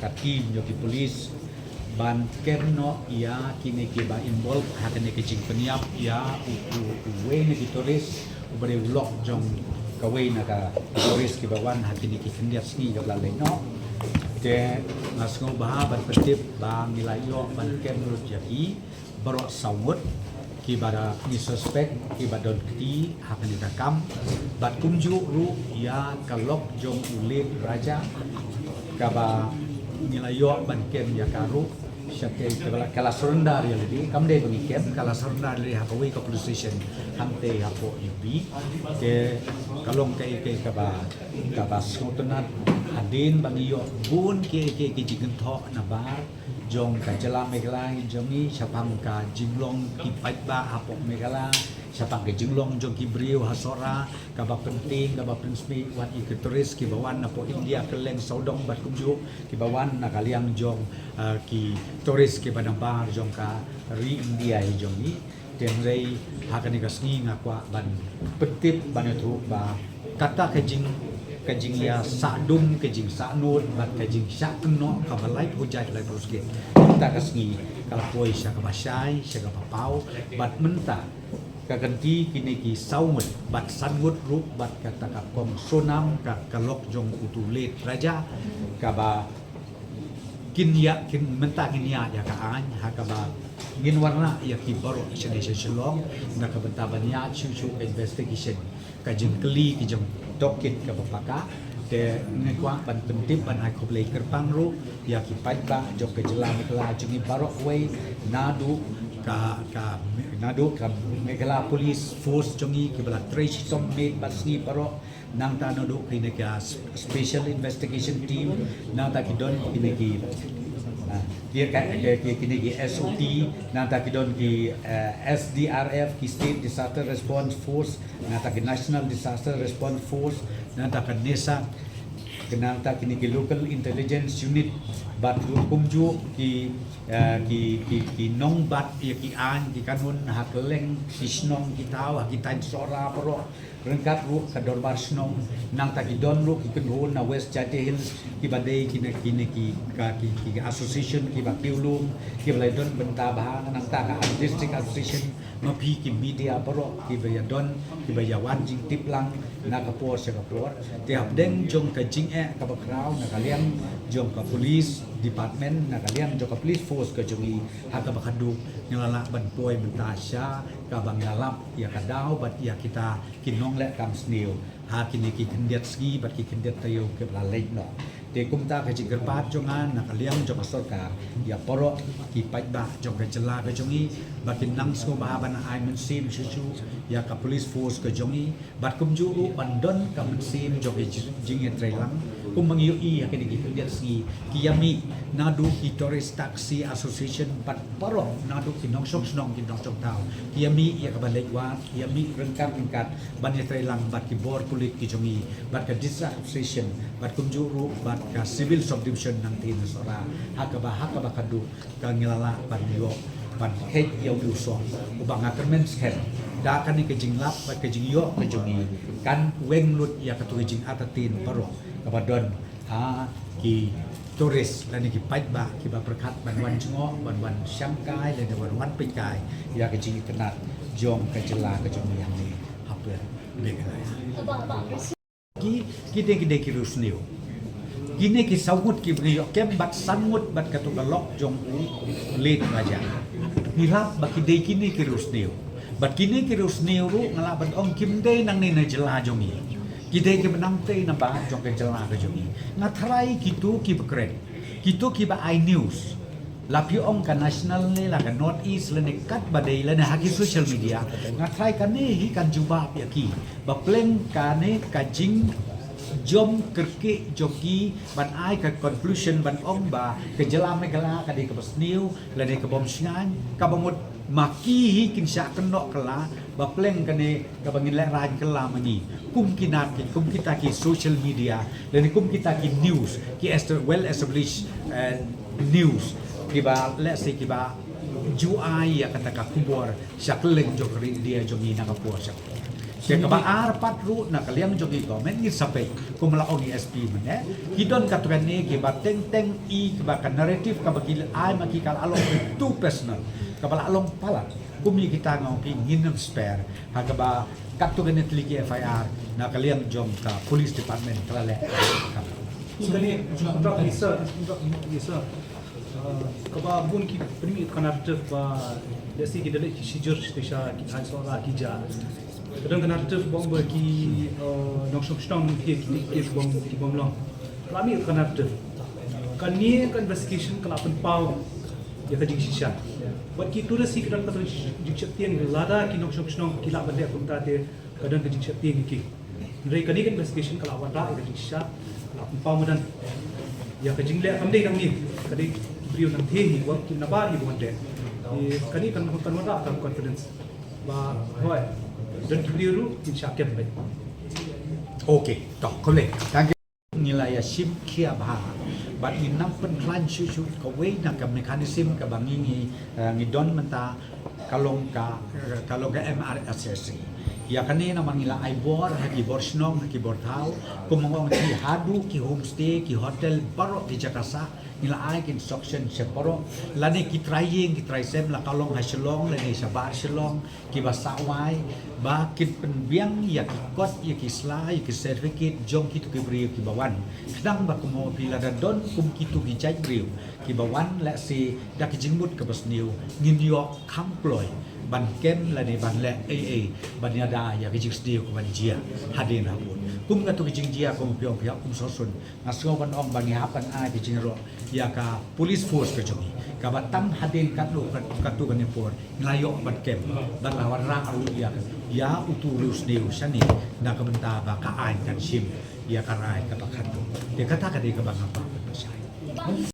ka team yo ki police ban kerno ia kini ki ba involve hakane ki jing peniap ia we ne ki toris ubare vlog jong ka we na ka toris ki ba wan hakini ki kendiat sni ka lalai no te ngasngo ba ban petip bang nilai yo ban kerno jadi barok sawut ki bada ni suspect ki badon kti hakani kakam bat kumju ru ya kalok jong ulit raja kaba nilayo ban kem ya karu syake kala surrender ya lidi kamde bagi kem kala surrender li hakawi ka police station hamte hapo yubi ke kalong kai kaba skotonat adin bagi yo bun ke jigen tho na bar jong ka jala megala jong ni sapang ka jinglong ki paitba apok megala sapang ka jinglong jong ki brio hasora ka ba penting ka ba prinsip wan iketoris ki bawan na po India keleng saudong bat kumju ki bawan na kaliang jong ki toris ki badambar jong ka ri India jong ni tem rei hakani ka sngi ngakwa ban petip ban tu ba kata ka kajing ya sadum kajing sanut bat kajing sakno kabalai hujai lai terus ke kita kasngi kalau koi syaka basai syaka papau bat menta kaganti kini ki saumet bat sangut rup bat kata ka kom sonam ka kalok jong utulet raja kaba kin menta kin ya ka an hakaba ngin warna ya ki baro isene shalong na ka bentaban ya chu investigation kajing keli ki jong dokit ka bapaka te ngekwa ban pentip ban ai khoblei kerpang ru ya ki paitba jok ke jela megala jungi barok we nadu ka megala police force jongi ki bala trace som made basni barok nang ta nadu ki ne ka special investigation team nang ta ki don ki ne ki dia kini ki SOT nanta kidon ki SDRF ki State Disaster Response Force nanta ki National Disaster Response Force nanta ki NESA nanta kini ki Local Intelligence Unit bat kumju ki nong bat ki an ki kanun hakeleng sisnong ki taw ki tain sora pro rengkat ru ka dorbar snong nang ta ki don ru ki kenhun na West Jati Hills ki badai ki association ki bakiulum ki balai don benta bahang nang ta ka district association mapi ki media pro ki bayadon ki bayawan jing tiplang na ka por sa ka por ti habdeng jong ka jing ka bakraw na kalian jong ka police department na kalian jong ka police force ka jongi haka bakadu ngalala ban poi benta sya ka bangalap ya kadaw bat ya kita kinong le kam snil ha kini ki kendiat ski bat ki kendiat tayo ke lalai no te kumta ka jing gerpat jongan na kalian jong sorkar ya poro ki paitba jong ka jela ka jongi bakin nang sko bahaban ai mensim chuchu ya ka police force ka jongi bat kumju bandon ka mensim jong jing trailang kum mangiu i ha kini ki kendiat ski kiyami nadu ki tourist taxi association bat poro nadu ki nong sok snong ki nong chok tau kiyami ya ka balai wat kiyami rengkat ban ya trailang bat ki bor kulit ki jongi bat ka district association bat kumju bat ka civil subdivision nang tin sora hakaba kadu ka ngilala ban yo ban head yo so ubang akermen head da kan ni kejinglap bat kejingyo kejongi kan weng lut ya katu kejing atatin paro kabadon ha ki turis dan ki paitba ki ba perkat ban wan cungo ban wan syangkai dan wan pikai ya kejing kenat jong kejela kejongi yang ni hampir begala ki kirus niu kini ki sawut ki brio kem bat sangut bat katukalok jong ulit raja hilap baki de kini kirus niu bat kini kirus niu ru ngalaban ong kim de nang ni najela jongi kidai ki benang te na ba jong ke jela ka jongi ngatrai kitu ki bekren kitu ki ba I news lapi ong ka national le la ka north east le ne kat badai le ne haki social media ngatrai ka ne hi kan juba ya ki ba pleng ka ne ka jing jom kerke joki ban ai ka conclusion ban ong ba ke jela megala ka di ka basniu le ne ka bom singan ka bamut maki hi kin sya kenok kala ba pleng ka ne ka bangin le ran kala mani kum kita ki social media le kum kita ki news ki well established news ki ba let's say ki ba juai ya kata ka kubor sya keleng jokri dia jongi na ka por sya Dia kaba arpat ru na kaliang jogi government ni sampai kumala ongi SP mene. Hidon katukan ni ke ba teng I ke ba narrative ka bagil ai makikal along too personal. Kabala along pala kumi kita ngopi nginem spare hagaba katukan ni teliki FIR na kaliang jom ka police department trale. Kali untuk isa kaba bun ki primi kanartif ba desi ki dale ki shijur stisha ki hansora ki ja kadang kanartif bom ba ki noksong stong ki bom ki bom long kami kanartif kan ni kan investigation kala pen pau ya ka jing shisha buat ki turis si kadang kadang jing chetiang lada ki noksong stong ki la bande kunta te kadang ka jing chetiang ki rei kan ni investigation kala wada ka jing shisha pamadan ya kajing le kamde nang ni kadi brio nang the wa kin na ba ni bonde kani kan wada kan confidence ba hoy dan brio ru in shakem bai Okay, tok kolek. Thank you. Nilai sim kia bah. But in nampen klan susu kawai na ka mekanisme ka bangingi ngidon menta kalong ka MRSSC. Ya kanina mangila ibor haki bor snong haki bor tau kumangong ki hadu ki homestay ki hotel baro di Jakarta nila ai construction separo lani ki trying ki try sem la kalong ha shalong lani sa bar shalong ki basawai ba kin penbiang ya ki kot ya ki sla ya ki certificate jong ki tu ki brio ki bawan sedang ba kumo pila dan don kum ki tu ki jai brio ki bawan la si dak jingbut ke basniu ngin yo kamploy ban kem la ni ban le ban ya da ya ki jing ko ban jia hadin habun kum ka tu ki jing jia kum piong piong kum sosun ngaso ban ong ban hapan a ki jing ro ya ka police force ka jogi ka batam hadin kat lu ka tu kan por nglayo ban kem ban lawan ra aru ya utu lus neu sani na ka benta ba ka ain kan sim ya ka rai ka bakatu de kata ka de ka bang apa